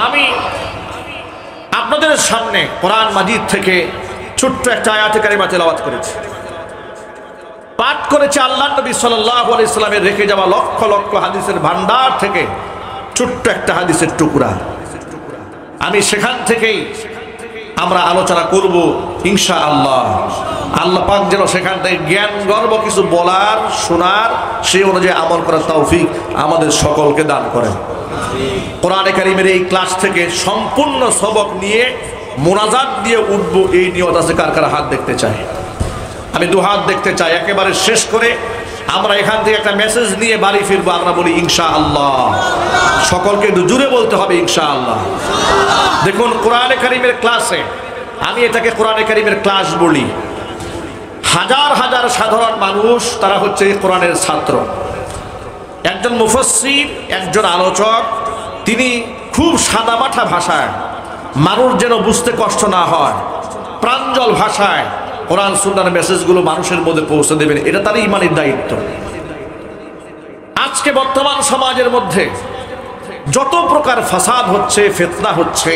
আমি আপনাদের সামনে কোরআন মাজিদ থেকে ছোট্ট একটা আয়াতে কারিমা তেলাওয়াত করেছি, পাঠ করেছে আল্লাহ নবী সাল্লাল্লাহু আলাইহি সাল্লামের রেখে যাওয়া লক্ষ লক্ষ হাদিসের ভান্ডার থেকে ছোট্ট একটা হাদিসের টুকরা। আমি সেখান থেকেই আমরা আলোচনা করব ইনশাআল্লাহ। আল্লাহ পাক যেন সেখান থেকে জ্ঞান গর্ব কিছু বলার, শোনার, সেই অনুযায়ী আমল করার তৌফিক আমাদের সকলকে দান করেন। কোরআনে কারিমের এই ক্লাস থেকে সম্পূর্ণ সবক নিয়ে মোনাজাত দিয়ে উঠবো, এই নিয়ত আছে কার কার? হাত দেখতে চাই, আমি দু হাত দেখতে চাই। একেবারে শেষ করে আমরা এখান থেকে একটা মেসেজ নিয়ে বাড়ি ফিরবো। আমরা বলি ইনশাআল্লাহ, সকলকে একটু জুড়ে বলতে হবে ইনশাআল্লাহ। দেখুন, কোরআনে কারিমের ক্লাসে, আমি এটাকে কোরআনে কারিমের ক্লাস বলি। হাজার হাজার সাধারণ মানুষ, তারা হচ্ছে কোরআনের ছাত্র। একজন মুফাসসির, একজন আলোচক, তিনি খুব সাদামাঠা ভাষায়, মানুষ যেন বুঝতে কষ্ট না হয়, প্রাঞ্জল ভাষায় কোরআন সুন্নাহর মেসেজগুলো মানুষের মধ্যে পৌঁছে দেবেন। এটা তার ইমানের দায়িত্ব। আজকে বর্তমান সমাজের মধ্যে যত প্রকার ফাসাদ হচ্ছে, ফিতনা হচ্ছে,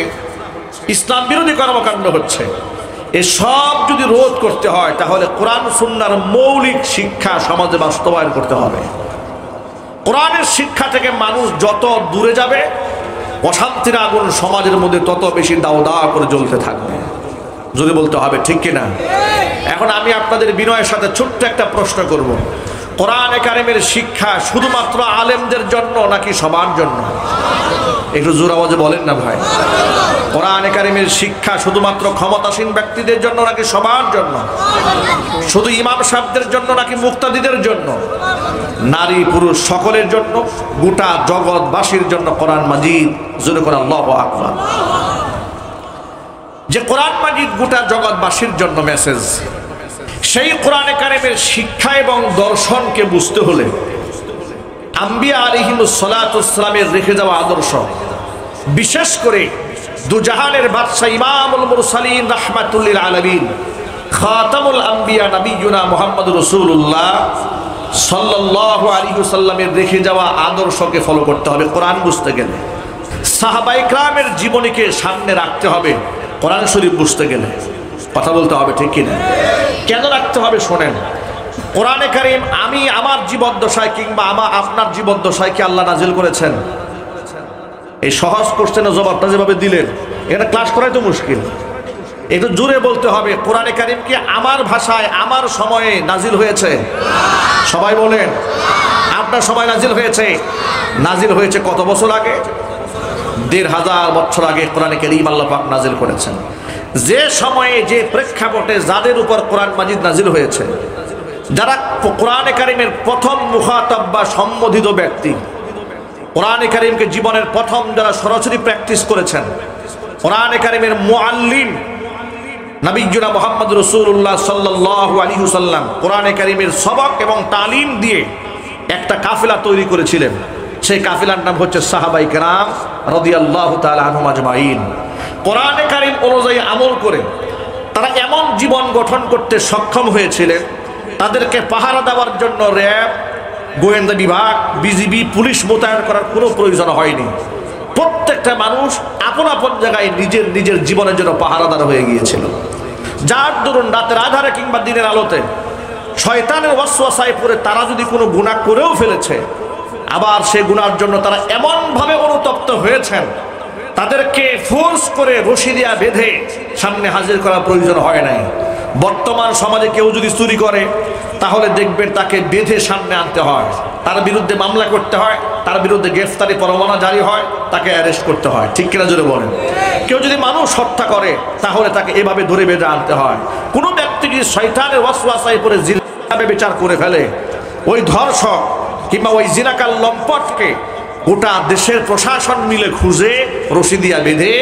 ইসলাম বিরোধী কর্মকাণ্ড হচ্ছে, এসব যদি রোধ করতে হয় তাহলে কোরআন সুন্নাহর মৌলিক শিক্ষা সমাজে বাস্তবায়ন করতে হবে। কোরআনের শিক্ষা থেকে মানুষ যত দূরে যাবে, অশান্তির আগুন সমাজের মধ্যে তত বেশি দাও দাও করে জ্বলতে থাকবে। যদি বলতে হবে, ঠিক কিনা? এখন আমি আপনাদের বিনয়ের সাথে ছোট্ট একটা প্রশ্ন করব, কোরআনে কারিমের শিক্ষা শুধুমাত্র আলেমদের জন্য নাকি সবার জন্য? একটু জোর আওয়াজে বলেন না ভাই। কোরআনে কারিমের শিক্ষা শুধুমাত্র ক্ষমতাসীন ব্যক্তিদের জন্য নাকি সবার জন্য? শুধু ইমাম সাহেবদের জন্য নাকি মুক্তাদিদের জন্য? নারী পুরুষ সকলের জন্য, গোটা জগৎবাসীর জন্য কোরআন মাজিদ। জোরে করে আল্লাহু আকবার। যে কোরআন মাজিদ গোটা জগৎবাসীর জন্য মেসেজ, সেই কোরআনে কারিমের শিক্ষা এবং দর্শনকে বুঝতে হলে আম্বিয়া আলাইহিমুস সালাতুস সালামের রেখে যাওয়া আদর্শ, বিশেষ করে দুজাহানের বাদশা ইমামুল মুরসালিন রাহমাতুল লিল আলামিন খাতামুল আম্বিয়া নবিয়ুনা মুহাম্মদুর রাসূলুল্লাহ সাল্লাল্লাহু আলাইহি ওয়াসাল্লামের রেখে যাওয়া আদর্শকে ফলো করতে হবে কোরআন বুঝতে গেলে। সাহাবায়ে কেরামের জীবনীকে সামনে রাখতে হবে কোরআন শরীফ বুঝতে গেলে। কথা বলতে হবে, ঠিক কিনা? কেন রাখতে হবে শোনেন। কোরআনে কারীম আমি আমার জীবদ্দশায় কিংবা আপনার জীবদ্দশায় কি আল্লাহ নাজিল করেছেন? এই সহজ কোশ্চেনের জবাবটা যেভাবে দিলেন, এটা ক্লাস করাই তো মুশকিল। একটু জোরে বলতে হবে, কোরআনে কারীম কি আমার ভাষায় আমার সময়ে নাজিল হয়েছে? সবাই বলেন, আপনার সময় নাজিল হয়েছে? নাজিল হয়েছে কত বছর আগে? ১৫০০ বছর আগে কোরআনে কারীম আল্লাহ পাক নাজিল করেছেন। যে সময়ে, যে প্রেক্ষাপটে যাদের উপর কোরআন মাজিদ নাজিল হয়েছে, যারা কোরআনে কারীমের প্রথম মুখাতাব বা সম্বোধিত ব্যক্তি, কোরআনে কারীমকে জীবনের প্রথম যারা সরাসরি প্র্যাকটিস করেছেন, কোরআনে কারীমের মুআল্লিম নবিয়ুনা মুহাম্মদ রাসূলুল্লাহ সাল্লাল্লাহু আলাইহি ওয়াসাল্লাম কোরআনে কারীমের সবক এবং তালিম দিয়ে একটা কাফেলা তৈরি করেছিলেন। সেই কাফেলার নাম হচ্ছে সাহাবায়ে কেরাম রাদিয়াল্লাহু তাআলা আনহুম আজমাইন। কোরআনে কারীম অনুযায়ী আমল করে তারা এমন জীবন গঠন করতে সক্ষম হয়েছিলেন, তাদেরকে পাহারা দেওয়ার জন্য র্যাব, গোয়েন্দা বিভাগ, বিজিবি, পুলিশ মোতায়েন করার কোনো প্রয়োজন হয়নি। প্রত্যেকটা মানুষ আপন আপন জায়গায় নিজের নিজের জীবনের জন্য পাহারাদার হয়ে গিয়েছিল। যার দরুন রাতের আধারে কিংবা দিনের আলোতে শয়তানের ওয়াসওয়াসায় পড়ে তারা যদি কোনো গুনাহ করেও ফেলেছে, আবার সেই গুনার জন্য তারা এমনভাবে অনুতপ্ত হয়েছেন, তাদেরকে ফোর্স করে রশি দিয়া বেঁধে সামনে হাজির করার প্রয়োজন হয় নাই। বর্তমান সমাজে কেউ যদি চুরি করে, তাহলে দেখবেন তাকে বেঁধে সামনে আনতে হয়, তার বিরুদ্ধে মামলা করতে হয়, তার বিরুদ্ধে গ্রেফতারি পরোয়ানা জারি হয়, তাকে অ্যারেস্ট করতে হয়। ঠিক কিনা জোরে বলেন? কেউ যদি মানুষ হত্যা করে, তাহলে তাকে এভাবে ধরে বেঁধে আনতে হয়। কোনো ব্যক্তি যদি শয়তানের ওয়াসওয়াসায় পড়ে জিনাবে বিচার করে ফেলে, ওই ধর্ষক কিংবা ওই জিনাকার লম্পটকে গোটা দেশের প্রশাসন মিলে খুঁজে রশি দিয়া বেঁধে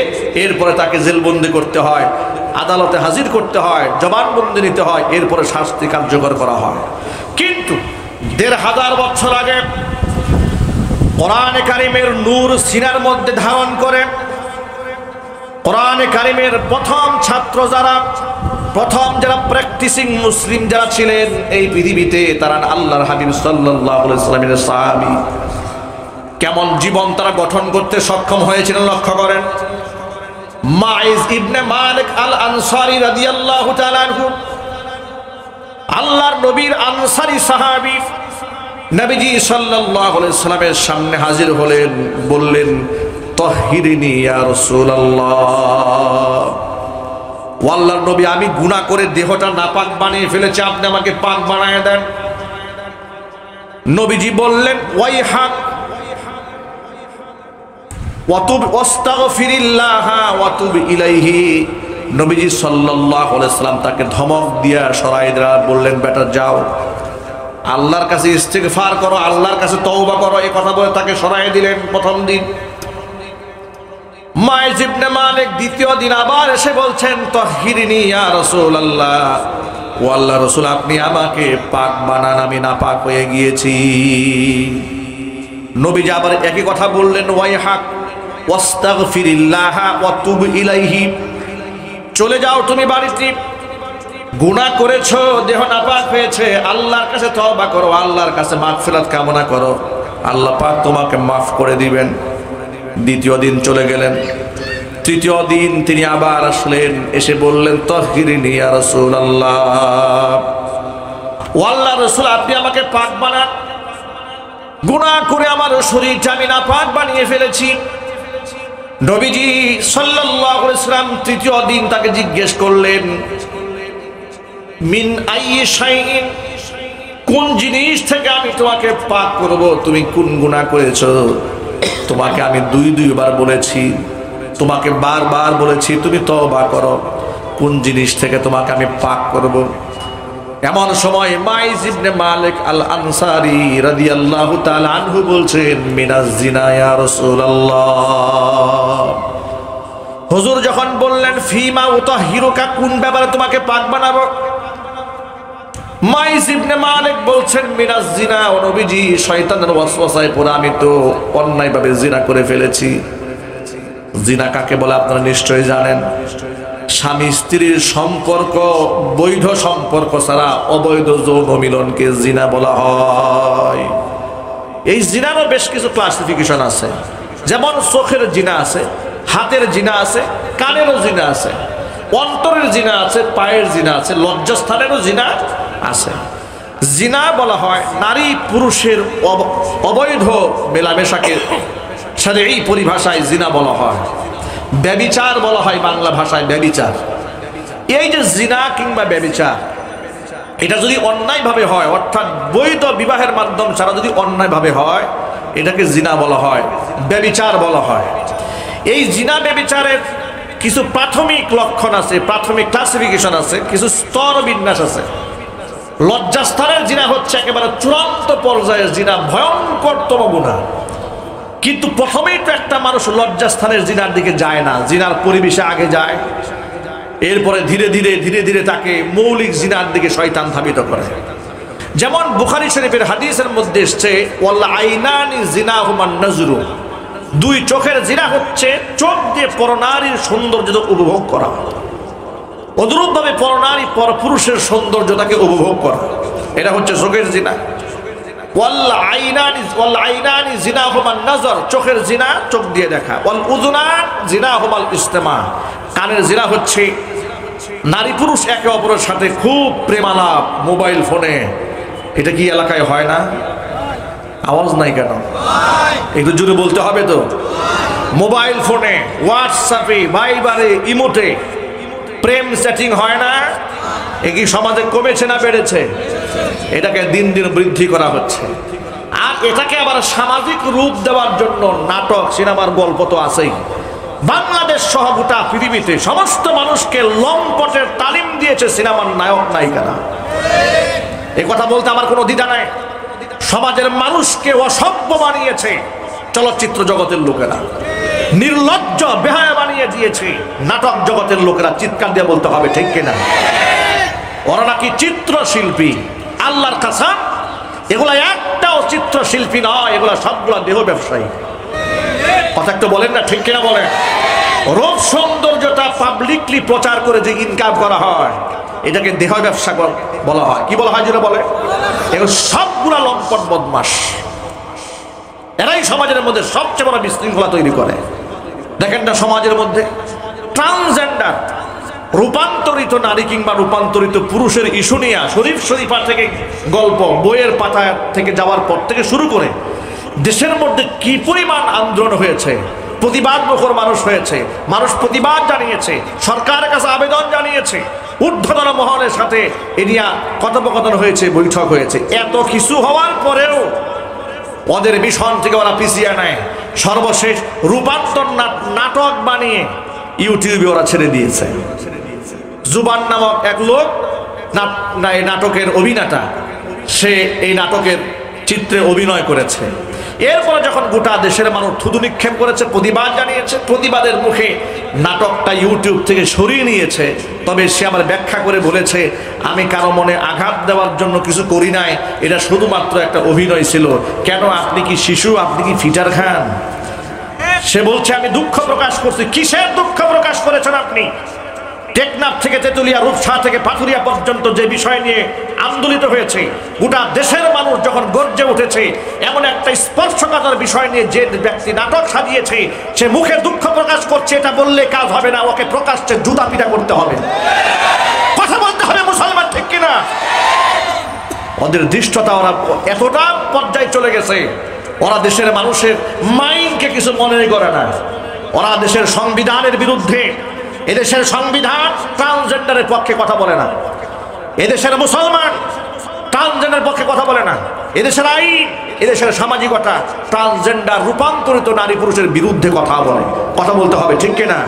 এরপরে তাকে জেলবন্দি করতে হয়, আদালতে হাজির করতে হয়, জবানবন্দি নিতে হয়, এরপরে শাস্তি কার্যকর করা হয়। কিন্তু ১৫০০ বছর আগে কোরআনে কারীমের নূর সিনার মধ্যে ধারণ করে কোরআনে কারীমের প্রথম ছাত্র যারা, প্রথম যারা প্র্যাকটিসিং মুসলিম যারা ছিলেন এই পৃথিবীতে, তারা আল্লাহর হাবিব সাল্লাল্লাহু আলাইহি ওয়াসাল্লামের সাহাবী। কেমন জীবন তারা গঠন করতে সক্ষম হয়েছিলেন লক্ষ্য করেন। মাইজ ইবনে মালিক আল আনসারী রাদিয়াল্লাহু তাআলা আনহু, আল্লাহর নবীর আনসারী সাহাবী, নবীজি সাল্লাল্লাহু আলাইহি সাল্লামের সামনে হাজির হলেন, বললেন তাহহিরিনি ইয়া রাসূলুল্লাহ, ও আল্লাহর নবী আমি গুনাহ করে দেহটা নাপাক বানিয়ে ফেলেছি, আপনি আমাকে পাক বানায় দেন। নবীজি বললেন ওয়াইহাক ওয়াতুব ওয়াস্তাগফিরিল্লাহ ওয়াতুব ইলাইহি। নবীজি সাল্লাল্লাহু আলাইহি সাল্লাম তাকে ধমক দিয়া সরাই দেয়া, বললেন বেটা যাও আল্লাহর কাছে ইস্তিগফার করো, আল্লাহর কাছে তওবা করো, এই কথা বলে তাকে সরাই দিলেন প্রথম দিন। মাইজ ইবনে মালিক দ্বিতীয় দিন আবার এসে বলছেন তাহহিরিনি ইয়া রাসূলুল্লাহ, ও আল্লাহর রাসূল আপনি আমাকে পাক বানান, আমি নাপাক হয়ে গিয়েছি। নবীজি আবার একই কথা বললেন ওয়াইহাক ওয়াস্তাগফিরিল্লাহ ওয়াতুব ইলাইহি, চলে যাও তুমি বাড়িতে, গুনাহ করেছো, দেহ নাপাক হয়েছে, আল্লাহর কাছে তওবা করো, আল্লাহর কাছে মাগফিরাত কামনা করো, আল্লাহ পাক তোমাকে মাফ করে দিবেন। দ্বিতীয় দিন চলে গেলেন, তৃতীয় দিন তিনি আবার আসলেন, এসে বললেন তাহহিরিনি ইয়া রাসূলুল্লাহ, ও আল্লাহর রাসূল আপনি আমাকে পাক বানান, গুনাহ করে আমার শরীরটা আমি নাপাক বানিয়ে ফেলেছি। নবীজি সাল্লাল্লাহু আলাইহি ওয়াসাল্লাম তৃতীয় দিন তাকে জিজ্ঞেস করলেন মিন আইয়ি শাইইন, কোন জিনিস থেকে আমি তোমাকে পাক করব, তুমি কোন গুনাহ করেছো? তোমাকে আমি দুইবার বলেছি, তোমাকে বারবার বলেছি তুমি তওবা করো, কোন জিনিস থেকে তোমাকে আমি পাক করব? এমন সময় মাইজ ইবনে মালিক আল আনসারী রাদিয়াল্লাহু তাআলা আনহু বলছেন মিনাজ জিনা ইয়া রাসূলুল্লাহ। হুজুর যখন বললেন ফিমা উতাহহিরুকা, কোন ব্যাপারে তোমাকে পাক বানাবো? মাইজ ইবনে মালিক বলছেন মিনাজ জিনা, ও নবীজি শয়তানের ওয়াসওয়াসায় পড়ে আমি তো অন্যায়ভাবে জিনা করে ফেলেছি। জিনা কাকে বলে আপনারা নিশ্চয়ই জানেন। স্বামী স্ত্রীর সম্পর্ক, বৈধ সম্পর্ক ছাড়া অবৈধ যৌন মিলনকে জিনা বলা হয়। এই জিনারও বেশ কিছু ক্লাসিফিকেশন আছে, যেমন চোখের জিনা আছে, হাতের জিনা আছে, কানেরও জিনা আছে, অন্তরের জিনা আছে, পায়ের জিনা আছে, লজ্জাস্থানেরও জিনা আছে। জিনা বলা হয় নারী পুরুষের অবৈধ মেলামেশাকে সাথে, এই পরিভাষায় জিনা বলা হয়। ব্যভিচার বলা হয় বাংলা ভাষায়, ব্যভিচার। এই যে জিনা কিংবা ব্যভিচার, এটা যদি অন্যায়ভাবে হয়, অর্থাৎ বৈধ বিবাহের মাধ্যম ছাড়া যদি অন্যায়ভাবে হয়, এটাকে জিনা বলা হয়, ব্যভিচার বলা হয়। এই জিনা ব্যভিচারের কিছু প্রাথমিক লক্ষণ আছে, প্রাথমিক ক্লাসিফিকেশন আছে, কিছু স্তর বিন্যাস আছে। লজ্জাস্থানের জিনা হচ্ছে একেবারে চূড়ান্ত পর্যায়ের জিনা, ভয়ঙ্করতম গুনাহ। কিন্তু প্রথমেই তো একটা মানুষ লজ্জাস্থানের জিনার দিকে যায় না, জিনার পরিবেশে আগে যায়, এরপরে ধীরে ধীরে ধীরে ধীরে তাকে মৌলিক জিনার দিকে শয়তান ধাবিত করে। যেমন বুখারী শরীফের হাদিসের মধ্যে এসেছে ওয়াল আইনানি জিনাহুমান নজরু, দুই চোখের জিনা হচ্ছে চোখ দিয়ে পরনারীর সৌন্দর্য উপভোগ করা। অনুরূপভাবে পরনারী পরপুরুষের সৌন্দর্যতাকে উপভোগ করা, এটা হচ্ছে চোখের জিনা। ওয়াল আইনানি জিনাহুমান নজর, চোখের জিনা চোখ দিয়ে দেখা। ওয়াল উযুনান জিনাহুমাল ইস্তিমা, কানের জিনা হচ্ছে নারী পুরুষ একে অপরের সাথে খুব প্রেমালাপ মোবাইল ফোনে। এটা কি এলাকায় হয় না? আওয়াজ নাই কেন? একটু জোরে বলতে হবে তো। মোবাইল ফোনে, হোয়াটসঅ্যাপে, ভাইবারে, ইমোতে প্রেম সেটিং হয় না? এ কি সমাজে কমেছে না বেড়েছে? এটাকে দিন দিন বৃদ্ধি করা হচ্ছে। আর এটাকে আবার সামাজিক রূপ দেওয়ার জন্য নাটক, সিনেমার গল্প তো আছেই। বাংলাদেশ সহ গোটা পৃথিবীতে সমস্ত মানুষকে লম্পটের তালিম দিয়েছে সিনেমার নায়ক নায়িকারা। এই কথা বলতে আমার কোনো দ্বিধা নাই। সমাজের মানুষকে অসভ্য বানিয়েছে চলচ্চিত্র জগতের লোকেরা, নির্লজ্জ বেহায়া বানিয়ে দিয়েছে নাটক জগতের লোকেরা। চিৎকার দিয়ে বলতে হবে ঠিক কিনা? ওরা নাকি চিত্রশিল্পী। আল্লাহর কাসম, এগুলা একটাও চিত্রশিল্পী নয়, এগুলা সবগুলা দেহ ব্যবসায়ী। কথা একটু বলেন না, ঠিক কিনা বলেন? রূপ সৌন্দর্যটা পাবলিকলি প্রচার করে যে ইনকাম করা হয়, এটাকে দেহ ব্যবসা বলা হয়। কি বলা হয় যেটা বলে? এগুলো সবগুলা লম্পট বদমাস। এরাই সমাজের মধ্যে সবচেয়ে বড় বিশৃঙ্খলা তৈরি করে। দেখেন না সমাজের মধ্যে ট্রান্সজেন্ডার, রূপান্তরিত নারী কিংবা রূপান্তরিত পুরুষের ইস্যু নিয়ে শরীফ শরীফা থেকে গল্প, বইয়ের পাতা থেকে যাওয়ার পর থেকে শুরু করে দেশের মধ্যে কি পরিমাণ আন্দোলন হয়েছে, প্রতিবাদ মুখর মানুষ হয়েছে, মানুষ প্রতিবাদ জানিয়েছে, সরকারের কাছে আবেদন জানিয়েছে, ঊর্ধ্বতন মহলের সাথে এরিয়া কথোপকথন হয়েছে, বৈঠক হয়েছে। এত কিছু হওয়ার পরেও ওদের মিশন থেকে ওরা পিছিয়ে নেয়। সর্বশেষ রূপান্তর নাটক বানিয়ে ইউটিউবে ওরা ছেড়ে দিয়েছে। জুবান নামক এক লোক এই নাটকের অভিনেতা, সে এই নাটকের চিত্রে অভিনয় করেছে। এরপরে যখন গোটা দেশের মানুষ থুতু নিক্ষেপ করেছে, প্রতিবাদ জানিয়েছে, প্রতিবাদের মুখে নাটকটা ইউটিউব থেকে সরিয়ে নিয়েছে। তবে সে আবার ব্যাখ্যা করে বলেছে, আমি কারো মনে আঘাত দেওয়ার জন্য কিছু করি নাই, এটা শুধুমাত্র একটা অভিনয় ছিল। কেন, আপনি কি শিশু? আপনি কি ফিটার খান? সে বলছে আমি দুঃখ প্রকাশ করছি। কিসের দুঃখ প্রকাশ করেছেন আপনি? টেকনাফ থেকে তেতুলিয়া, রূপসা থেকে পাথুরিয়া পর্যন্ত যে বিষয় নিয়ে আন্দোলিত হয়েছে, গোটা দেশের মানুষ যখন গর্জে উঠেছে, এমন একটা স্পর্শকাতর বিষয় নিয়ে যে ব্যক্তি নাটক সাজিয়েছে সে মুখে দুঃখ প্রকাশ করছে, এটা বললে কাজ হবে না, ওকে প্রকাশ্যে জুতা পিটা করতে হবে, কথা বলতে হবে। মুসলমান ঠিক কিনা? ওদের দৃষ্টতা ওরা এতটা পর্যায়ে চলে গেছে, ওরা দেশের মানুষের মাইন্ডকে কিছু মনে করে না। ওরা দেশের সংবিধানের বিরুদ্ধে, এদেশের সংবিধান ট্রান্সজেন্ডারের পক্ষে কথা বলে না, এদেশের মুসলমান ট্রান্সজেন্ডারের পক্ষে কথা বলে না, এদেশের আইন, এদেশের সামাজিকতা ট্রান্সজেন্ডার রূপান্তরিত নারী পুরুষের বিরুদ্ধে কথা বলে। কথা বলতে হবে ঠিক কিনা?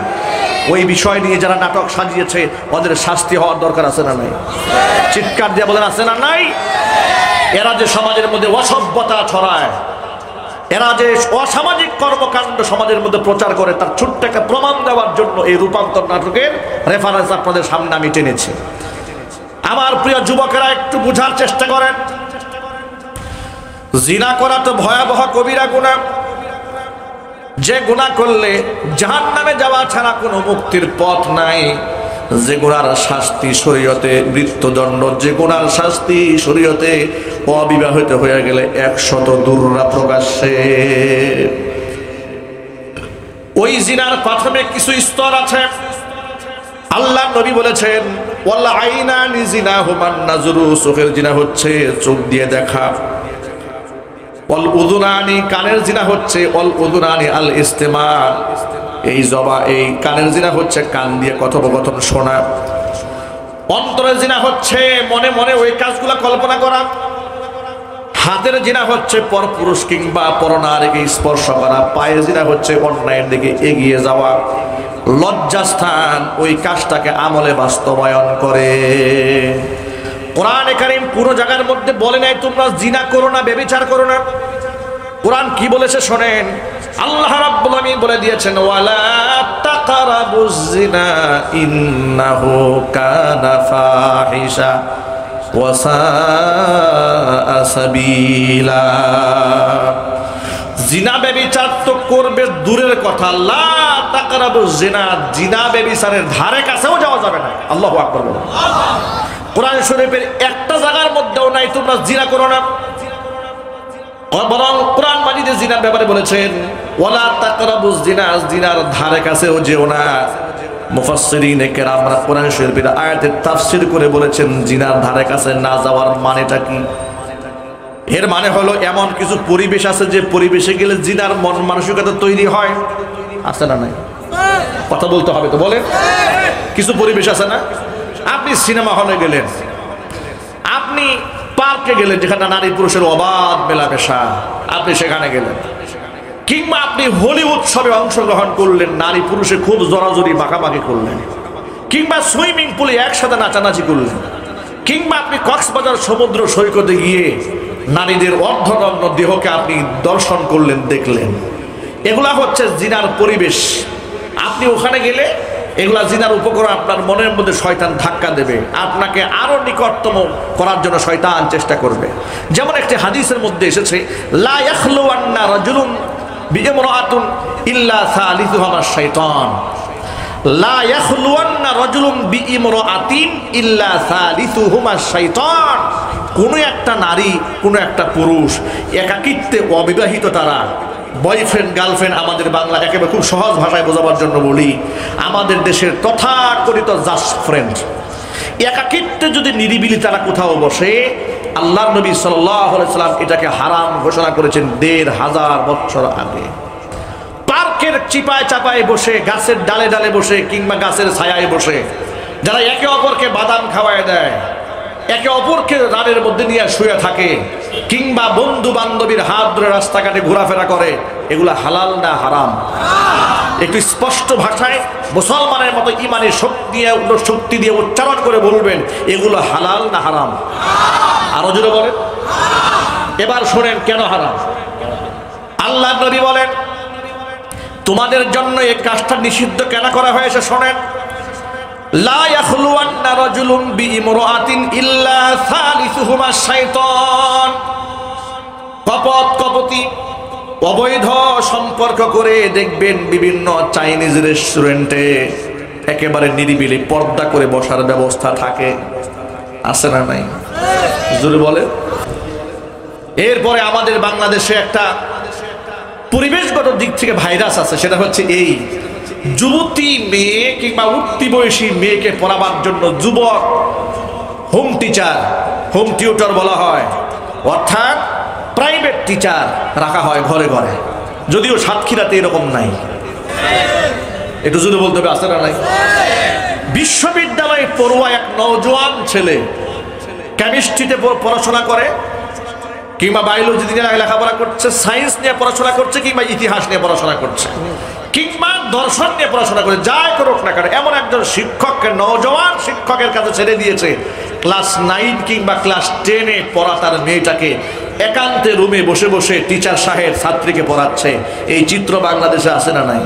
ওই বিষয় নিয়ে যারা নাটক সাজিয়েছে ওদের শাস্তি হওয়ার দরকার আছে না নাই? চিৎকার দিয়ে বলেন আছে না নাই? এরা যে সমাজের মধ্যে অসভ্যতা ছড়ায়, এরা যে অসামাজিক কর্মকাণ্ড সমাজের মধ্যে প্রচার করে, তার ছোট্ট একটা প্রমাণ দেওয়ার জন্য এই রূপান্তর নাটকের রেফারেন্স আপনাদের সামনে আমি টেনেছি। আমার প্রিয় যুবকেরা একটু বোঝার চেষ্টা করেন, জিনা করা তো ভয়াবহ কবিরা গুনাহ, যে গুনাহ করলে জাহান্নামে যাওয়া ছাড়া কোনো মুক্তির পথ নাই, যে গুনার শাস্তি শরীয়তে মৃত্যুদণ্ড, যে গুনার শাস্তি শরীয়তে অবিবাহিত হয়ে গেলে 100 দুর্রা প্রকাশ্যে। ওই জিনার প্রাথমিক কিছু স্তর আছে। আল্লাহ নবী বলেছেন ওয়াল আইনানি জিনাহুমান নাজরু, চোখের জিনা হচ্ছে চোখ দিয়ে দেখা, ওয়াল উযুনানি কানের জিনা হচ্ছে, ওয়াল উযুনানি আল ইস্তিমা, এই জবা এই কানের জিনা হচ্ছে কান দিয়ে কথোপকথন শোনা, অন্তরের জিনা হচ্ছে মনে মনে ওই কাজগুলো কল্পনা করা, হাতের জিনা হচ্ছে পরপুরুষ কিংবা পরনারীকে স্পর্শ করা, পায়ের জিনা হচ্ছে অন্যায়ের দিকে এগিয়ে যাওয়া, লজ্জাস্থান ওই কাজটাকে আমলে বাস্তবায়ন করে। কোরআনে কারীম পুরো জায়গার মধ্যে বলে নাই তোমরা জিনা করো না, ব্যভিচার করো না। কোরআন কি বলেছে শোনেন, আল্লাহ রাব্বুল আলামিন বলে দিয়েছেন ওয়ালা তাকরাবুজ জিনা ইন্নাহু কানা ফাহিশা ওয়া সাআ সাবিলা। জিনা ব্যভিচার তো করবে দূরের কথা, লা তাকরাবুজ জিনা, জিনা ব্যভিচারের ধারে কাছেও যাওয়া যাবে না। আল্লাহু আকবার বলেন। কোরআন শরীফের একটা জায়গার মধ্যেও নাই তোমরা জিনা করো না, বরং কোরআন মাজিদে জিনার ব্যাপারে বলেছেন ওয়ালা তাকরাবুজ জিনা, জিনার ধারে কাছেও যেও না। মুফাসসিরিনে কেরামরা কোরআন শরীফের আয়াতের তাফসীর করে বলেছেন জিনার ধারে কাছে না যাওয়ার মানেটা কি। এর মানে হলো এমন কিছু পরিবেশ আছে যে পরিবেশে গেলে জিনার মন মানসিকতা তৈরি হয়, আছে না নাই? কথা বলতে হবে তো বলেন। কিছু পরিবেশ আছে না, আপনি সিনেমা হলে গেলেন, আপনি পার্কে গেলেন যেখানে নারী পুরুষের অবাধ মেলামেশা, আপনি সেখানে গেলেন, কিংবা আপনি হোলি উৎসবে অংশগ্রহণ করলেন, নারী পুরুষে খুব জড়াজড়ি মাখামাখি করলেন, কিংবা সুইমিং পুলে একসাথে নাচানাচি করলেন, কিংবা আপনি কক্সবাজার সমুদ্র সৈকতে গিয়ে নারীদের অর্ধনগ্ন দেহকে আপনি দর্শন করলেন, দেখলেন। এগুলা হচ্ছে জিনার পরিবেশ। আপনি ওখানে গেলে এগুলা জিনার উপকরণ, আপনার মনের মধ্যে শয়তান ধাক্কা দেবে, আপনাকে আরো নিকটতম করার জন্য শয়তান চেষ্টা করবে। যেমন একটি হাদিসের মধ্যে এসেছে লা ইয়াখলুওয়ান্না রাজুলুন বিইমরাআতুন ইল্লা সালিসুহুমা শাইতান, লা ইয়াখলুওয়ান্না রাজুলুন বিইমরাআতিন ইল্লা সালিসুহুমা শাইতান। কোনো একটা নারী, কোনো একটা পুরুষ একাকিত্বে অবিবাহিত, তারা বয়ফ্রেন্ড গার্লফ্রেন্ড, আমাদের বাংলা একেবারে খুব সহজ ভাষায় বোঝাবার জন্য বলি, আমাদের দেশের তথাকথিত জাস্ট ফ্রেন্ড, একাকিত্বে যদি নিরিবিলি তারা কোথাও বসে, আল্লাহর নবী সাল্লাল্লাহু আলাইহি সাল্লাম এটাকে হারাম ঘোষণা করেছেন ১৫০০ বছর আগে। পার্কের চিপায় চাপায় বসে, গাছের ডালে ডালে বসে, কিংবা গাছের ছায়ায় বসে যারা একে অপরকে বাদাম খাওয়ায় দেয়, একে অপরকে রানের মধ্যে নিয়ে শুয়ে থাকে, কিংবা বন্ধু বান্ধবীর হাত ধরে রাস্তাঘাটে ঘোরাফেরা করে, এগুলা হালাল না হারাম? একটু স্পষ্ট ভাষায় মুসলমানের মতো ইমানের শক্তি দিয়ে উচ্চারণ করে বলবেন, এগুলো হালাল না হারাম? আরো জোরে বলেন। এবার শোনেন কেন হারাম। আল্লাহর নবী বলেন, তোমাদের জন্য এই কাজটা নিষিদ্ধ কেন করা হয়েছে শোনেন। লা ইয়াখলুওয়ান্না রাজুলুন বিইমরাআতিন ইল্লা সালিসুহুমা শাইতান। কপট কপতি অবৈধ সম্পর্ক করে দেখবেন বিভিন্ন চাইনিজ রেস্টুরেন্টে একেবারে নিরিবিলি পর্দা করে বসার ব্যবস্থা থাকে, আছে না নাই? জোরে বলে। এরপরে আমাদের বাংলাদেশে একটা পরিবেশগত দিক থেকে ভাইরাস আছে, সেটা হচ্ছে এই যুবতী মেয়ে কিংবা উঠতি বয়সী মেয়েকে পড়াবার জন্য যুবক হোম টিচার, হোম টিউটর বলা হয়, অর্থাৎ প্রাইভেট টিচার রাখা হয় ঘরে ঘরে। যদিও সাতক্ষীরাতে এরকম নাই, একটু যদি বলতে হবে আছে না নাই? বিশ্ববিদ্যালয়ে পড়ুয়া এক নওজোয়ান ছেলে কেমিস্ট্রিতে পড়াশোনা করে, কিংবা বায়োলজি নিয়ে লেখাপড়া করছে, সায়েন্স নিয়ে পড়াশোনা করছে, কিংবা ইতিহাস নিয়ে পড়াশোনা করছে, কিংবা দর্শন নিয়ে পড়াশোনা করে, যাই করুক না কেন, এমন একজন শিক্ষককে নওজোয়ান শিক্ষকের কাছে ছেড়ে দিয়েছে ক্লাস 9 কিংবা ক্লাস 10-এ পড়া তার মেয়েটাকে একান্তে রুমে বসে বসে টিচার সাহেব ছাত্রীকে পড়াচ্ছে। এই চিত্র বাংলাদেশে আছে না নাই?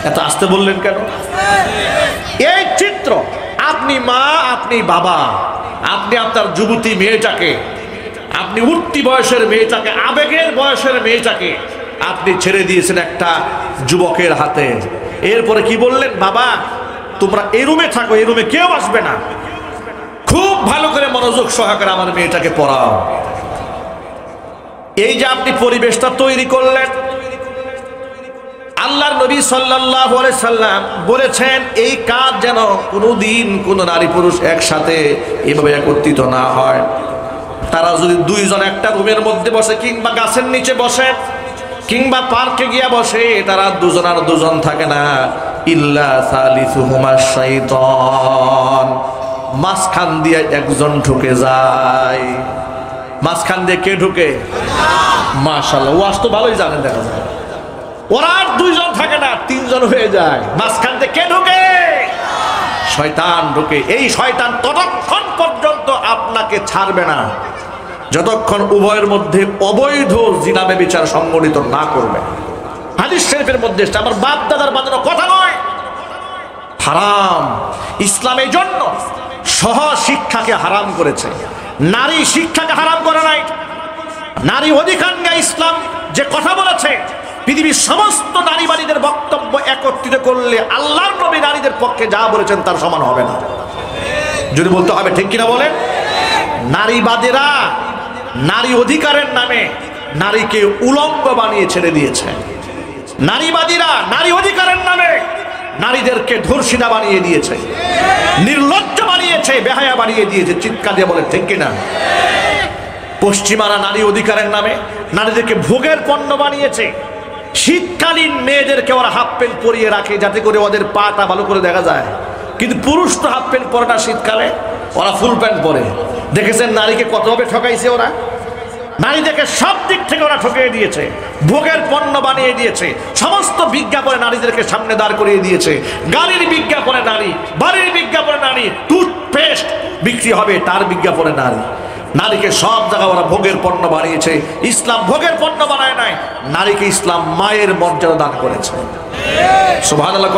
এত আসতে বললেন কেন? এই চিত্র আপনি মা, আপনি বাবা, আপনি আপনার যুবতী মেয়েটাকে, আপনি উঠতি বয়সের মেয়েটাকে, আবেগের বয়সের মেয়েটাকে আপনি ছেড়ে দিয়েছেন একটা যুবকের হাতে। এরপরে কি বললেন? বাবা তোমরা এই রুমে থাকো, এই রুমে কেউ আসবে না, খুব ভালো করে মনোযোগ সহকারে আমার মেয়েটাকে পড়াও। এই যে আপনি পরিবেশটা তৈরি করলেন, আল্লাহর নবী সাল্লাল্লাহু আলাইহি সাল্লাম বলেছেন এই কাজ যেন কোনোদিন কোনো নারী পুরুষ একসাথে এভাবে একত্রিত না হয়। তারা যদি দুইজন একটা রুমের মধ্যে বসে, কিংবা গাছের নিচে বসে, কিংবা পার্কে গিয়া বসে, তারা দুজন আর দুজন থাকে না, ইল্লা সালিসুহুমা শাইতান, মাঝখান দিয়ে একজন ঢুকে যায়। মাঝখান দিয়ে কে ঢুকে? মাশাআল্লাহ, ওয়াজ তো ভালোই জানেন, দেখা যায় ওরা আর দুইজন থাকে না, তিনজন হয়ে যায়। মাঝখান থেকে কে ঢুকে? শয়তান ঢুকে। এই শয়তান ততক্ষণ পর্যন্ত আপনাকে ছাড়বে না যতক্ষণ উভয়ের মধ্যে অবৈধ জিনা ব্যভিচার সংগঠিত না করবে। হাদিস শরীফের মধ্যে আমার বাপ দাদার বানানো কথা নয়, হারাম। ইসলাম এই জন্য সহ শিক্ষাকে হারাম করেছে, নারী শিক্ষাকে হারাম করে নাই। নারী অধিকার নিয়ে ইসলাম যে কথা বলেছে, পৃথিবীর সমস্ত নারীবাদীদের বক্তব্য একত্রিত করলে আল্লাহর নবী নারীদের পক্ষে যা বলেছেন তার সমান হবে না। যদি বলতে হবে, ঠিক কিনা বলেন? নারীবাদীরা নারী অধিকারের নামে নারীকে উলঙ্গ বানিয়ে ছেড়ে দিয়েছে। নারীবাদীরা নারী অধিকারের নামে নারীদেরকে ধর্ষিতা বানিয়ে দিয়েছে, নির্লজ্জ বানিয়েছে, বেহায়া বানিয়ে দিয়েছে। চিৎকার দিয়ে বলে ঠিক কিনা? পশ্চিমারা নারী অধিকারের নামে নারীদেরকে ভোগের পণ্য বানিয়েছে। শীতকালীন মেয়েদেরকে ওরা হাফ প্যান্ট পরিয়ে রাখে যাতে করে ওদের পাটা ভালো করে দেখা যায়, কিন্তু পুরুষ তো হাফ প্যান্ট পরে না, শীতকালে ওরা ফুল প্যান্ট পরে। দেখেছেন নারীকে কতভাবে ঠকাইছে ওরা? নারীদেরকে সব দিক থেকে ওরা ঠকিয়ে দিয়েছে, ভোগের পণ্য বানিয়ে দিয়েছে। সমস্ত বিজ্ঞাপনে নারীদেরকে সামনে দাঁড় করিয়ে দিয়েছে। গাড়ির বিজ্ঞাপনে নারী, বাড়ির বিজ্ঞাপনে নারী, টুথপেস্ট বিক্রি হবে তার বিজ্ঞাপনে নারী। নারীকে সব জায়গায় ওরা ভোগের পণ্য বানিয়েছে। ইসলাম ভোগের পণ্য বানায় নাই, নারীকে ইসলাম মায়ের মর্যাদা দান করেছে। সুবহানাল্লাহ।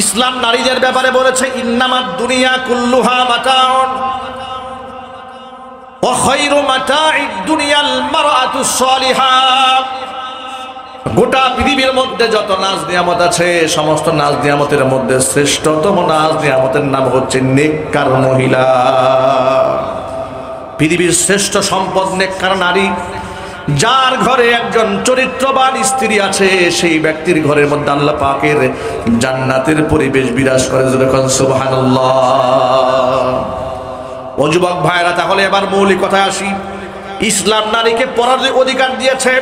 ইসলাম নারীদের ব্যাপারে বলেছে, ইন্নামাদ দুনিয়া কুল্লুহা মাতাউন ওয়া খায়রু মাতাঈদ দুনিয়াল মারআতুস সালিহা। গোটা পৃথিবীর মধ্যে যত নাজ নিয়ামত আছে, সমস্ত নাজ নিয়ামতের মধ্যে শ্রেষ্ঠতম নাজ নিয়ামতের নাম হচ্ছে নেককার মহিলা। পৃথিবীর শ্রেষ্ঠ সম্পদ নেককার নারী, যার ঘরে একজন চরিত্রবান স্ত্রী আছে, সেই ব্যক্তির ঘরের মধ্যে আল্লাহ পাকের জান্নাতের পরিবেশ বিরাজ করে। যখন সুবহানাল্লাহ। ও যুবক ভাইরা, তাহলে এবার মৌলিক কথায় আসি। ইসলাম নারীকে পড়ার অধিকার দিয়েছে,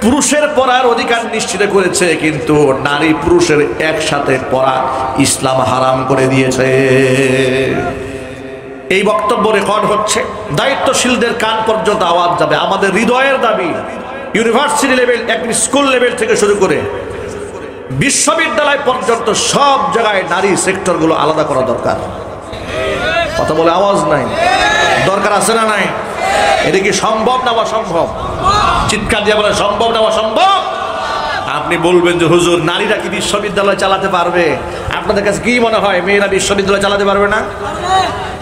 পুরুষের পড়ার অধিকার নিশ্চিত করেছে, কিন্তু নারী পুরুষের একসাথে পড়া ইসলাম হারাম করে দিয়েছে। এই বক্তব্য রেকর্ড হচ্ছে, দায়িত্বশীলদের কান পর্যন্ত আওয়াজ যাবে। আমাদের হৃদয়ের দাবি, ইউনিভার্সিটি লেভেল, একদম স্কুল লেভেল থেকে শুরু করে বিশ্ববিদ্যালয় পর্যন্ত সব জায়গায় নারী সেক্টরগুলো আলাদা করা দরকার। কথা বলে আওয়াজ নাই, দরকার আছে না নাই? এটা কি সম্ভব না অসম্ভব? চিৎকার দিয়ে বলে সম্ভব না অসম্ভব? আপনি বলবেন যে হুজুর, নারীরা কি বিশ্ববিদ্যালয় চালাতে পারবে? আপনাদের কাছে কি মনে হয় মেয়েরা বিশ্ববিদ্যালয় চালাতে পারবে না?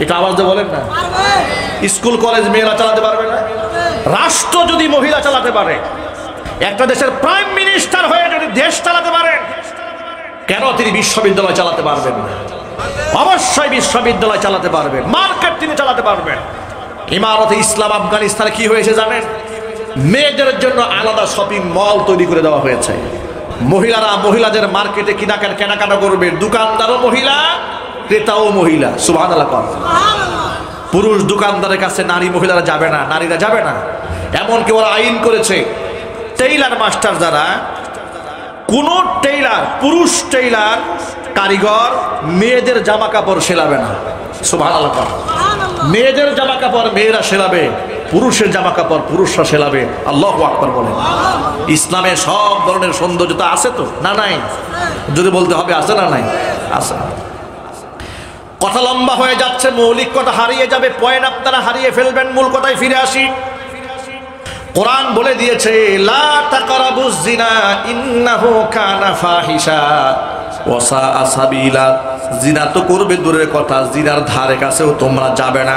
এটা আওয়াজ দিয়ে বলেন না। স্কুল কলেজ মেয়েরা চালাতে পারবে না? রাষ্ট্র যদি মহিলা চালাতে পারে, একটা দেশের প্রাইম মিনিস্টার হয়ে যদি দেশ চালাতে পারেন, কেন তিনি বিশ্ববিদ্যালয় চালাতে পারবেন না? অবশ্যই বিশ্ববিদ্যালয় চালাতে পারবেন, মার্কেট তিনি চালাতে পারবেন। ইমারতে ইসলাম আফগানিস্তানে কি হয়েছে জানেন? মেয়েদের জন্য আলাদা শপিং মল তৈরি করে দেওয়া হয়েছে। মহিলারা মহিলাদের মার্কেটে কেনাকাটা করবে, দোকানদারও মহিলা, ক্রেতাও মহিলা। সুবহানাল্লাহ। পুরুষ দোকানদারের কাছে নারী মহিলারা যাবে না, নারীরা যাবে না। এমনকি ওরা আইন করেছে, টেইলার মাস্টার যারা, কোন টেইলার, পুরুষ টেইলার কারিগর মেয়েদের জামা কাপড় সেলাবে না। সুবহানাল্লাহ। মেয়েদের জামা কাপড় মেয়েরা সেলাবে, পুরুষের জামা কাপড় পুরুষরা সেলাবে। আল্লাহু আকবার বলেন। ইসলামে সব ধরনের সৌন্দর্যতা আছে তো না নাই? যদি বলতে হবে আছে না নাই? আছে। কথা লম্বা হয়ে যাচ্ছে, মৌলিক কথা হারিয়ে যাবে, পয়েন্ট আপনারা হারিয়ে ফেলবেন। মূল কথায় ফিরে আসি। কোরআন বলে দিয়েছে, লা তাকরাবুজ জিনা ইন্নাহু কানা ফাহিশা ওয়া সাআ সাবিলা। জিনা তো করবে দূরের কথা, জিনার ধারে কাছেও তোমরা যাবে না।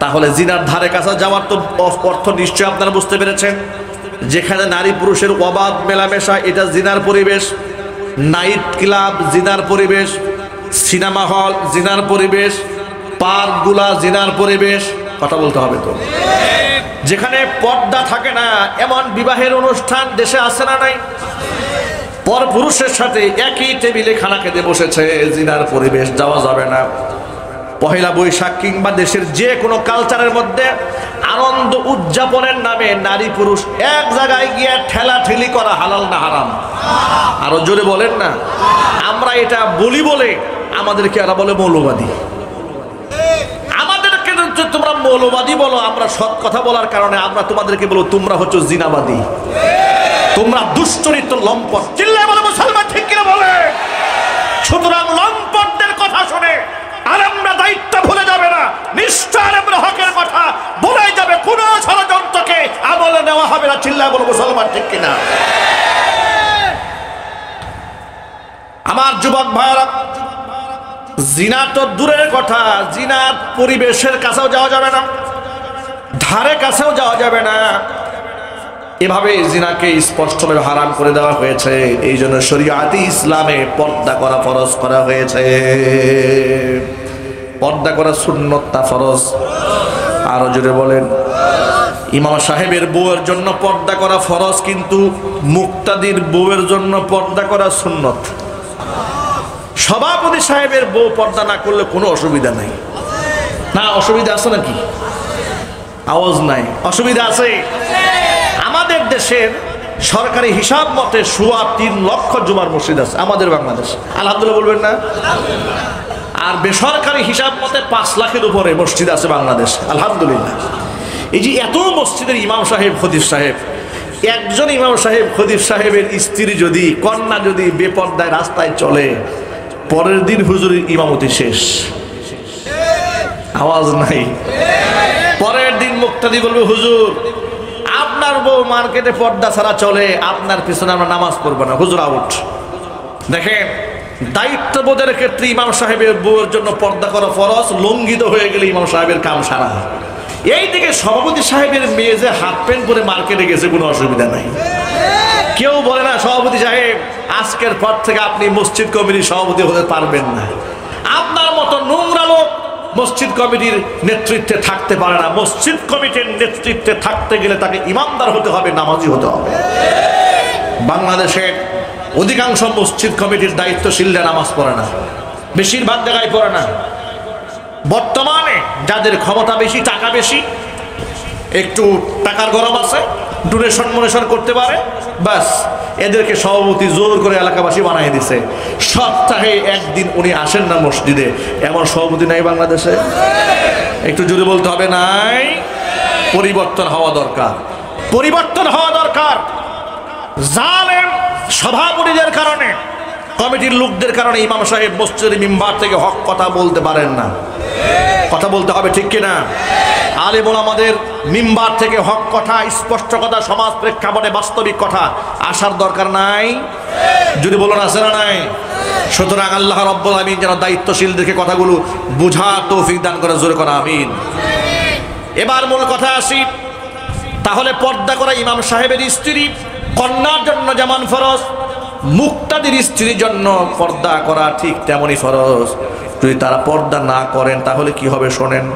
তাহলে জিনার ধারে কাছে যাওয়ার তো অর্থ নিশ্চয়ই আপনারা বুঝতে পেরেছেন। যেখানে নারী পুরুষের অবাধ মেলামেশা, এটা জিনার পরিবেশ। নাইট ক্লাব জিনার পরিবেশ, সিনেমা হল জিনার পরিবেশ, পার্কগুলা জিনার পরিবেশ। কথা বলতে হবে তো। যেখানে পর্দা থাকে না এমন বিবাহের অনুষ্ঠান দেশে আছে না নাই? পর পুরুষের সাথে একই টেবিলে খানা খেতে বসেছে, জিনার পরিবেশ, যাওয়া যাবে না। পহেলা বৈশাখ কিংবা দেশের যে কোনো কালচারের মধ্যে আনন্দ উদযাপনের নামে নারী পুরুষ এক জায়গায় গিয়ে ঠেলাঠেলি করা হালাল না হারাম? আরো জোরে বলেন না। আমরা এটা বলি বলে আমাদেরকে এরা বলে মৌলবাদী। আমাদেরকে তোমরা মৌলবাদী বলো, আমরা সৎ কথা বলার কারণে আমরা তোমাদেরকে বলো তোমরা হচ্ছে জিনাবাদী, তোমরা দুশ্চরিত্র লম্পট। চিল্লায় বলে মুসলমান ঠিক কিনা বলে? সুতরাং লম্পটদের কথা শুনে আলেমরা দায়িত্ব ভুলে যাবে না, নিশ্চয় আলেমরা হকের কথা বলে যাবে, কোন ষড়যন্ত্রকে আমলে নেওয়া হবে না। চিল্লায় বলে মুসলমান ঠিক কিনা? আমার যুবক ভাইরা, জিনা তো দূরের কথা, জিনার পরিবেশের কাছেও যাওয়া যাবে না, ধারে কাছেও যাওয়া যাবে না। এভাবে জিনাকে স্পষ্টভাবে হারাম করে দেওয়া হয়েছে। এই জন্য শরীয়তে ইসলামে পর্দা করা ফরজ করা হয়েছে। পর্দা করা সুন্নত না ফরজ? আরো জোরে বলেন। ইমাম সাহেবের বউয়ের জন্য পর্দা করা ফরজ, কিন্তু মুক্তাদির বউয়ের জন্য পর্দা করা সুন্নত। সভাপতি সাহেবের বউ পর্দা না করলে কোনো অসুবিধা নাই না? অসুবিধা আছে নাকি? আওয়াজ নাই। অসুবিধা আছে। আমাদের দেশের সরকারি হিসাব মতে ৩.৫ লক্ষ জুমার মসজিদ আছে আমাদের বাংলাদেশ। আলহামদুলিল্লাহ বলবেন না? আর বেসরকারি হিসাব মতে ৫ লাখের উপরে মসজিদ আছে বাংলাদেশ। আলহামদুলিল্লাহ। এই যে এত মসজিদের ইমাম সাহেব, খতিব সাহেব, একজন ইমাম সাহেব, খতিব সাহেবের স্ত্রী যদি, কন্যা যদি বেপর্দায় রাস্তায় চলে, পরের দিন হুজুরের ইমামতি শেষ। আওয়াজ নাই। পরের দিন মুক্তাদি বলবে, হুজুর আপনার বউ মার্কেটে পর্দা ছাড়া চলে, আপনার পিছনে আমরা নামাজ পড়বো না, হুজুর আউট। দেখেন, দায়িত্ববোধের ক্ষেত্রে ইমাম সাহেবের বউয়ের জন্য পর্দা করা ফরজ, লঙ্ঘিত হয়ে গেলে ইমাম সাহেবের কাম সারা। এই দিকে সভাপতি সাহেবের মেয়ে যে হাফ প্যান্ট পরে মার্কেটে গেছে, কোনো অসুবিধা নাই। কেউ বলে না সভাপতি সাহেব আজকের পর থেকে আপনি মসজিদ কমিটির সভাপতি হতে পারবেন না। আপনার মতো নোংরা লোক মসজিদ কমিটির নেতৃত্বে থাকতে পারে না। মসজিদ কমিটির নেতৃত্বে থাকতে গেলে তাকে ইমানদার হতে হবে, নামাজি হতে হবে। বাংলাদেশের অধিকাংশ মসজিদ কমিটির দায়িত্বশীলরা নামাজ পড়ে না, বেশিরভাগ জায়গায় পড়ে না। বর্তমানে যাদের ক্ষমতা বেশি, টাকা বেশি, একটু টাকার গরম আছে, ডোনেশন করতে পারে, বাস এদেরকে সভাপতি জোর করে এলাকাবাসী বানিয়ে দিছে। সপ্তাহে একদিন উনি আসেন না মসজিদে, এমন সভাপতি নাই বাংলাদেশে। একটু জোরে বলতে হবে, নাই। পরিবর্তন হওয়া দরকার, পরিবর্তন হওয়া দরকার। জালেম সভাপতিদের কারণে, কমিটির লোকদের কারণে ইমাম সাহেব মসজিদের মিম্বার থেকে হক কথা বলতে পারেন না। কথা বলতে হবে, ঠিক কিনা? আলেম ওলামাদের মিম্বার থেকে হক কথা, স্পষ্ট কথা, সমাজ প্রেক্ষাপটে বাস্তবিক কথা আসার দরকার নাই? যদি বলুন আছে না নাই? সুতরাং আল্লাহ রাব্বুল আমিন যেন দায়িত্বশীলদেরকে কথাগুলো বুঝার তৌফিক দান করে, জোরে করা আমিন। এবার মূল কথা আসি। তাহলে পর্দা করা ইমাম সাহেবের স্ত্রী, কন্যার জন্য যেমন ফরজ, মুক্তাদির স্ত্রীর জন্য পর্দা করা ঠিক তেমনই ফরজ। যদি তারা পর্দা না করেন তাহলে কি হবে শোনেন।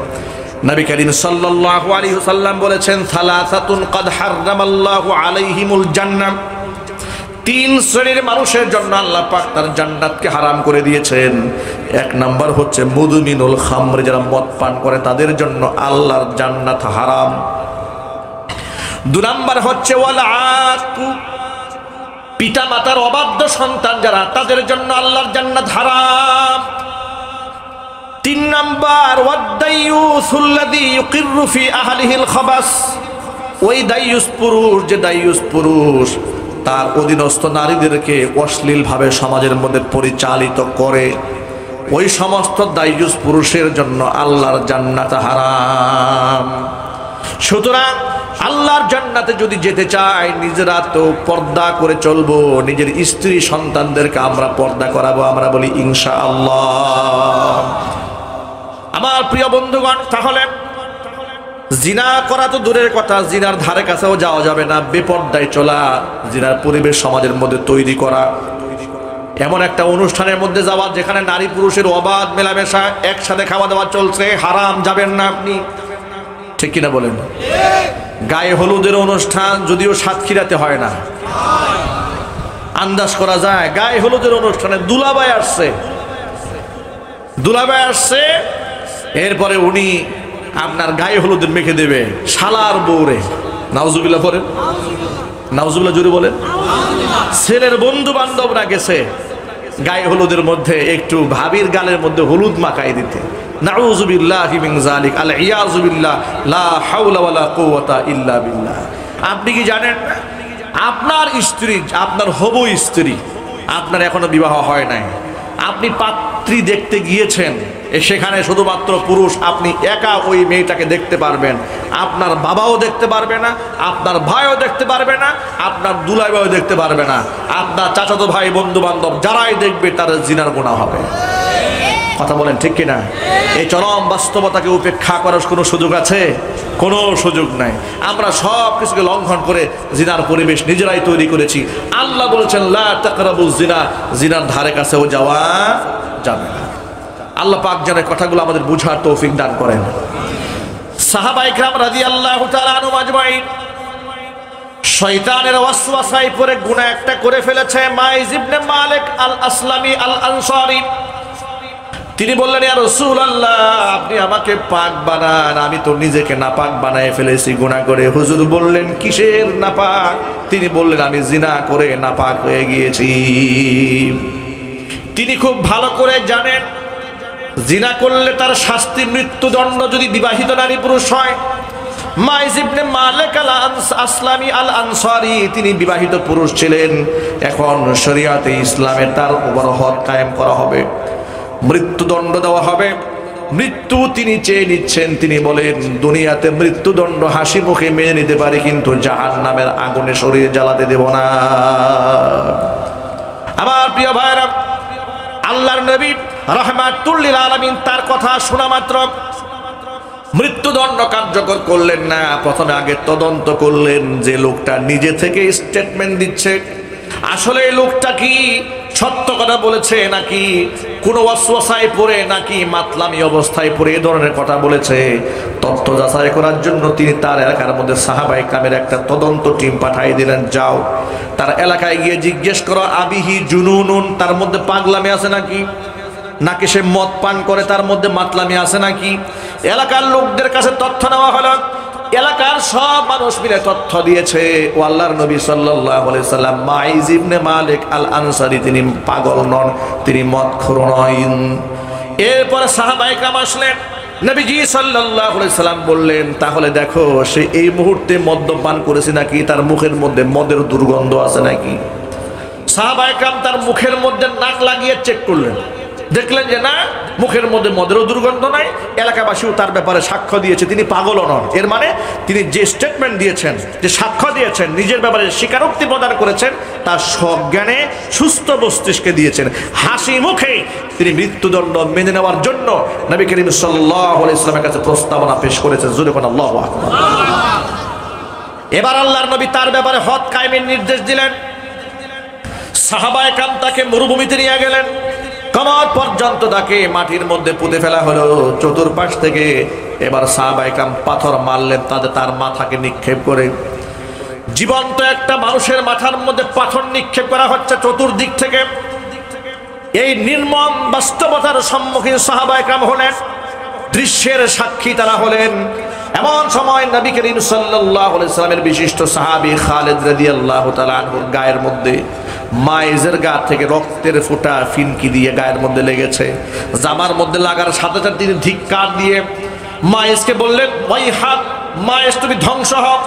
নবী করিম সাল্লাল্লাহু আলাইহি ওয়াসাল্লাম বলেছেন, সালাসাতুন কাদ হারামাল্লাহু আলাইহিমুল জান্নাহ, তিন শ্রেণীর মানুষের জন্য আল্লাহ পাক তার জান্নাতকে হারাম করে দিয়েছেন। এক নাম্বার হচ্ছে মুদমিনুল খামর, যারা মদ পান করে তাদের জন্য আল্লাহর জান্নাত হারাম। দুই নাম্বার হচ্ছে ওয়াল আকু, পিতা মাতার অবাধ্য সন্তান যারা, তাদের জন্য আল্লাহর জান্নাত হারাম। তিন নাম্বার ওয়াদাইয়ুসুল্লাযী ইউকিররু ফি আহলিহিল খাবাস, ওই দাইয়ুস পুরুষ, যে দাইয়ুস পুরুষ তার অধীনস্থ নারীদেরকে অশ্লীলভাবে সমাজের মধ্যে পরিচালিত করে, ওই সমস্ত দাইয়ুস পুরুষের জন্য আল্লাহর জান্নাত হারাম। সুতরাং আল্লাহর জান্নাতে যদি যেতে চাই, নিজেরা তো পর্দা করে চলবো, নিজের স্ত্রী সন্তানদেরকে আমরা পর্দা করাবো। আমরা বলি ইনশাআল্লাহ। আমার প্রিয় বন্ধুগণ, তাহলে জিনা করা তো দূরের কথা, জিনার ধারে কাছেও যাওয়া যাবে না। বেপর্দায় চলা, জিনার পরিবেশ সমাজের মধ্যে তৈরি করা, এমন একটা অনুষ্ঠানের মধ্যে যাওয়া যেখানে নারী পুরুষের অবাধ মেলামেশা, একসাথে খাওয়া দাওয়া চলছে, হারাম, যাবেন না আপনি। ঠিক কিনা বলেন? গায়ে হলুদের অনুষ্ঠান যদিও সাতক্ষীরাতে হয় না, আন্দাজ করা যায় গায়ে হলুদের অনুষ্ঠানে দুলাভাই আসছে, এরপরে উনি আপনার গায়ে হলুদের মেখে দেবে শালার বউরে। নাউজুবিল্লাহ পড়েন, নাউজুবিল্লাহ জোরে বলেন। ছেলের বন্ধু বান্ধবরা গেছে গায়ে হলুদের মধ্যে একটু ভাবির গালের মধ্যে হলুদ মাখাই দিতে। নাউজুবিল্লাহি মিন যালিক, আল ইয়াযু বিল্লাহ, লা হাওলা ওয়ালা কুওয়াতা ইল্লা বিল্লাহ। আপনি কি জানেন, আপনার স্ত্রী, আপনার হবু স্ত্রী, আপনার এখনো বিবাহ হয় নাই, আপনি পাত্রী দেখতে গিয়েছেন, সেখানে শুধুমাত্র পুরুষ, আপনি একা ওই মেয়েটাকে দেখতে পারবেন। আপনার বাবাও দেখতে পারবে না, আপনার ভাইও দেখতে পারবে না, আপনার দুলাই ভাইও দেখতে পারবে না, আপনার চাচাতো ভাই, বন্ধু বান্ধব যারাই দেখবে তার জিনার গুনাহ হবে। কথা বলেন ঠিক কিনা? এই চরম বাস্তবতাকে উপেক্ষা করার কোনো সুযোগ আছে? কোনো সুযোগ নাই। আমরা সব কিছুকে লঙ্ঘন করে জিনার পরিবেশ নিজেরাই তৈরি করেছি। আল্লাহ বলেছেন, লা তাকরাবুজ জিনা, জিনার ধারে কাছেও যাওয়া যাবে না। আল্লাহ পাক যেন কথাগুলো আমাদের বুঝার তৌফিক দান করেন। সাহাবায়ে কেরাম রাদিয়াল্লাহু তাআলা আনহুম আজমাইন শয়তানের ওয়াসওয়াসায় পড়ে গুনাহ একটা করে ফেলেছে। মাইজ ইবনে মালিক আল আসলামি আল আনসারী, তিনি বললেন, ইয়া রাসূলুল্লাহ, আপনি আমাকে পাক বানান, আমি তো নিজেকে নাপাক বানায় ফেলেছি গুনাহ করে। হুজুর বললেন, কিসের নাপাক? তিনি বললেন, আমি জিনা করে নাপাক হয়ে গিয়েছি। তিনি খুব ভালো করে জানেন জিনা করলে তার শাস্তি মৃত্যুদণ্ড, যদি বিবাহিত নারী পুরুষ হয়। মাইজ ইবনে মালিক আল আসলামি আল আনসারী, তিনি বিবাহিত পুরুষ ছিলেন। এখন শরীয়তে ইসলামে তার উপর হদ কায়েম করা হবে, মৃত্যুদণ্ড দেওয়া হবে। মৃত্যু তিনি চেয়ে নিচ্ছেন। তিনি বলেন, দুনিয়াতে মৃত্যুদণ্ড হাসি মুখে মেনে নিতে পারি, কিন্তু জাহান্নামের আগুনে শরীর জ্বালাতে দেব না। আমার প্রিয় ভাইরা, আল্লাহর নবী রাহমাতুল লিল আলামিন তার কথা শোনা মাত্র মৃত্যুদণ্ড কার্যকর করলেন না। প্রথমে আগে তদন্ত করলেন যে লোকটা নিজে থেকে স্টেটমেন্ট দিচ্ছে, আসলে এই লোকটা কি সত্য কথা বলেছে নাকি কোনো ওয়াসওয়াসায় পড়ে নাকি মাতলামি অবস্থায় পড়ে এই ধরনের কথা বলেছে, তথ্য যাচাই করার জন্য তিনি তার এলাকার মধ্যে সাহাবায়ে কেরামের একটা তদন্ত টিম পাঠিয়ে দিলেন। যাও তার এলাকায় গিয়ে জিজ্ঞেস করো আবিহি জুনুনুন, তার মধ্যে পাগলামি আছে নাকি, নাকি সে মদ পান করে তার মধ্যে মাতলামি আছে নাকি। এলাকার লোকদের কাছে তথ্য নেওয়া হলো। এলাকার সব মানুষ মিলে তথ্য দিয়েছে ও আল্লাহর নবী সাল্লাল্লাহু আলাইহি সাল্লাম মাইজ ইবনে মালিক আল আনসারী তিনি পাগল নন, তিনি মদখোর নন। এরপরে সাহাবায়ে কেরাম আসলেন, নবীজি সাল্লাল্লাহু আলাইহি সাল্লাম বললেন তাহলে দেখো সে এই মুহূর্তে মদ্যপান করেছে নাকি, তার মুখের মধ্যে মদের দুর্গন্ধ আছে নাকি। সাহাবায়ে কেরাম তার মুখের মধ্যে নাক লাগিয়ে চেক করলেন, দেখলেন যে না, মুখের মধ্যে মদেরও দুর্গন্ধ নাই। এলাকাবাসীও তার ব্যাপারে সাক্ষ্য দিয়েছে তিনি পাগলও নন। এর মানে তিনি যে স্টেটমেন্ট দিয়েছেন, যে সাক্ষ্য দিয়েছেন, নিজের ব্যাপারে স্বীকারোক্তি প্রদান করেছেন, তার সজ্ঞানে সুস্থ মস্তিষ্কে দিয়েছেন। হাসি মুখে তিনি মৃত্যুদণ্ড মেনে নেওয়ার জন্য নবী করিম সাল্লাল্লাহু আলাইহি ওয়াসাল্লামের কাছে প্রস্তাবনা পেশ করেছেন। জোরে বলেন আল্লাহু আকবার। এবার আল্লাহর নবী তার ব্যাপারে হদ কায়েমের নির্দেশ দিলেন। সাহাবায়ে কেরাম তাকে মরুভূমিতে নিয়ে গেলেন, কমর পর্যন্ত তাকে মাটির মধ্যে পুঁতে ফেলা হলো চতুর্পাশ থেকে। এবার সাহাবায়ে কেরাম পাথর মারলেন তার মাথাকে নিক্ষেপ করে। জীবন্ত একটা মানুষের মাথার মধ্যে পাথর নিক্ষেপ করা হচ্ছে চতুর্দিক থেকে। এই নির্মম বাস্তবতার সম্মুখীন সাহাবায়ে কেরাম হলেন, দৃশ্যের সাক্ষী তারা হলেন। এমন সময় নবী করিম সাল্লাল্লাহু আলাইহি সাল্লামের বিশিষ্ট সাহাবী খালিদ রাদিয়াল্লাহু তাআলা আনহুর গায়ের মধ্যে মাইজের গা থেকে রক্তের ফোঁটা ফিনকি দিয়ে গায়ের মধ্যে লেগেছে। জামার মধ্যে লাগার সাথে সাথে তিনি ধিক্কার দিয়ে মাইজকে বললেন, ওয়াইহাক মাইজ, তুমি ধ্বংস হও,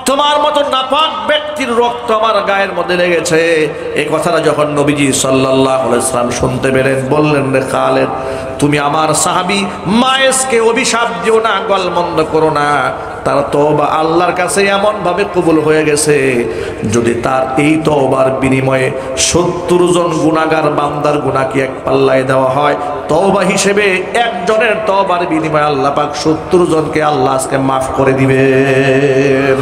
তোমার মতো নাপাক ব্যক্তির রক্ত আমার গায়ের মধ্যে লেগেছে। এই কথাটা যখন নবীজি সাল্লাল্লাহু আলাইহি সাল্লাম শুনতে পেলেন, বললেন রে খালিদ, তুমি আমার সাহাবী মায়েসকে অভিশাপ দিও না, গলমন্দ করো না। তার তওবা আল্লাহর কাছে এমন ভাবে কবুল হয়ে গেছে, যদি তার এই তওবার বিনিময়ে 70 জন গুনাহগার বান্দার গুনাহকে এক পাল্লায় দেওয়া হয়, তওবা হিসেবে একজনের তওবার বিনিময়ে আল্লাহ পাক 70 জনকে আল্লাহ আজকে মাফ করে দিবেন।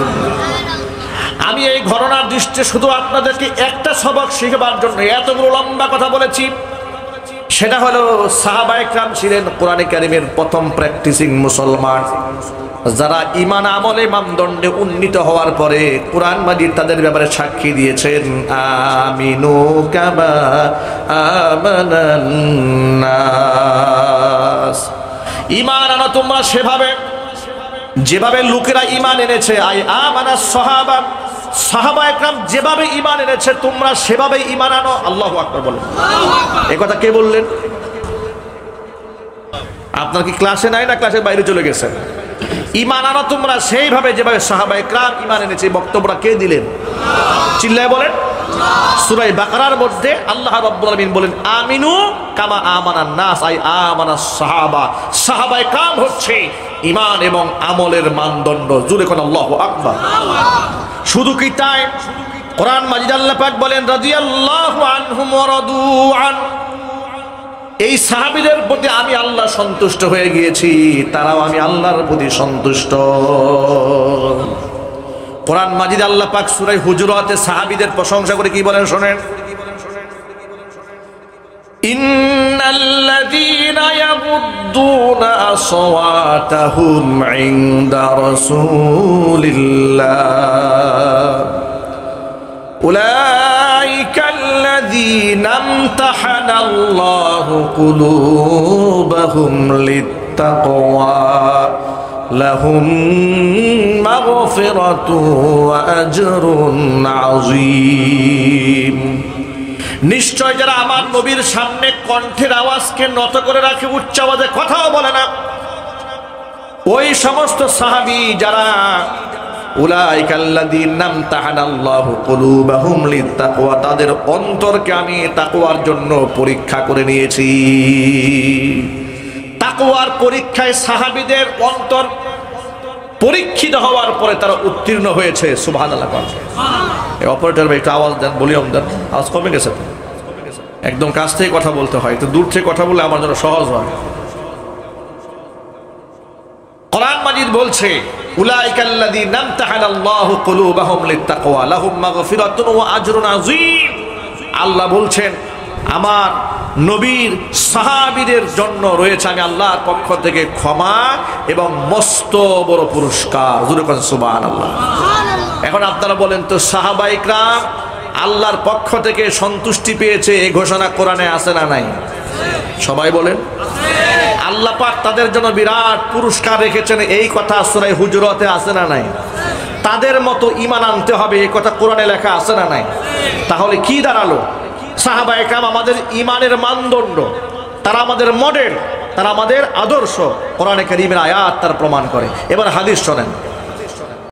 আমি এই ঘটনার দৃষ্টিতে শুধু আপনাদেরকে একটা সবক শিখবার জন্য এতগুলো লম্বা কথা বলেছি। সেটা হলো সাহাবায়ে কেরাম ছিলেন কোরআনে কারীমের প্রথম প্র্যাকটিসিং মুসলমান, যারা ঈমান আমলে মানদণ্ডে উন্নীত হওয়ার পরে কোরআন মাজিদ তাদের ব্যাপারে সাক্ষী দিয়েছেন, আমিনু কামা আমানান নাস। ঈমান আনো তোমরা সেভাবে যেভাবে লোকেরা ঈমান এনেছে। আই আমানাস সাহাবা, সাহাবায়ে কেরাম যেভাবে ঈমান এনেছে তোমরা সেভাবে ঈমান আনো। আল্লাহু আকবার বলেন। এই কথা কে বললেন? আপনার কি ক্লাসে নাই না ক্লাসের বাইরে চলে গেছেন? ঈমান আনো তোমরা সেইভাবে যেভাবে সাহাবায়ে কেরাম ঈমান এনেছে। বক্তব্যটা কে দিলেন? চিল্লায় বলেন। সূরা বাকারার মধ্যে আল্লাহ রাব্বুল আলামিন বলেন, আমিনু কামা আমানান নাস, আই আমানাস সাহাবা। সাহাবায়ে কেরাম হচ্ছে ঈমান এবং আমলের মানদণ্ড। জোরে কোন আল্লাহু আকবার। শুধু কি তাই? কোরআন মাজিদ আল্লাহ পাক বলেন, রাদিয়াল্লাহু আনহুম ওয়া রাদু আন। এই সাহাবীদের প্রতি আমি আল্লাহ সন্তুষ্ট হয়ে গিয়েছি, তারাও আমি আল্লাহর প্রতি সন্তুষ্ট। কোরআন মাজিদ আল্লাহ পাক সূরা হুজুরাতে সাহাবীদের প্রশংসা করে কি বলেন শুনেন, ইন্নাল্লাযীনা ইয়াগুদ্দুনা আসওয়াতাহুম ইনদা রাসূলিল্লাহ উলাইকাল্লাযীনা ইমতাহানাল্লাহু কুলুবাহুম লিত্তাকওয়া লাহুম মাগফিরাতু ওয়া আজরুন আযীম। নিশ্চয় যারা আমার নবীর সামনে কণ্ঠের আওয়াজকে নত করে রাখে, উচ্চ আওয়াজে কথাও বলে না, ওই সমস্ত সাহাবী যারা উলাইকাল্লাযীনা ইমতাহানাল্লাহু কুলুবাহুম লিত্তাকওয়া, তাদের অন্তরকে আমি তাকওয়ার জন্য পরীক্ষা করে নিয়েছি। তাকওয়ার পরীক্ষায় সাহাবীদের অন্তর পরীক্ষিত হওয়ার পরে তারা উত্তীর্ণ হয়েছে। সুবহানাল্লাহ। এই অপারেটর ভাই একটু আওয়াজ দেন, ভলিউম দেন, আওয়াজ কমে গেছে তো। একদম কাছ থেকে কথা বলতে হয়, একটু দূর থেকে কথা বললে আমার জন্য সহজ হয়। কোরআন মাজিদ বলছে উলাইকাল্লাযীনা ইমতাহানাল্লাহু কুলুবাহুম লিত্তাকওয়া লাহুম মাগফিরাতুন ওয়া আজরুন আযীম। আল্লাহ বলছেন আমার নবীর সাহাবীদের জন্য রয়েছে আমি আল্লাহর পক্ষ থেকে ক্ষমা এবং মস্ত বড় পুরস্কার। জোরে বলেন সুবহানাল্লাহ। এখন আপনারা বলেন তো সাহাবায়ে ইকরাম আল্লাহর পক্ষ থেকে সন্তুষ্টি পেয়েছে এই ঘোষণা কোরআনে আছে না নাই? সবাই বলেন। আল্লাহ পাক তাদের জন্য বিরাট পুরস্কার রেখেছেন এই কথা সূরা হুজুরাতে আছে না নাই? তাদের মতো ঈমান আনতে হবে এই কথা কোরআনে লেখা আছে না নাই? তাহলে কি দাঁড়ালো? সাহাবায়ে কেরাম আমাদের ঈমানের মানদণ্ড, তারা আমাদের মডেল, তারা আমাদের আদর্শ। কোরআনে কারীমের আয়াত তার প্রমাণ করে। এবার হাদিস শোনেন।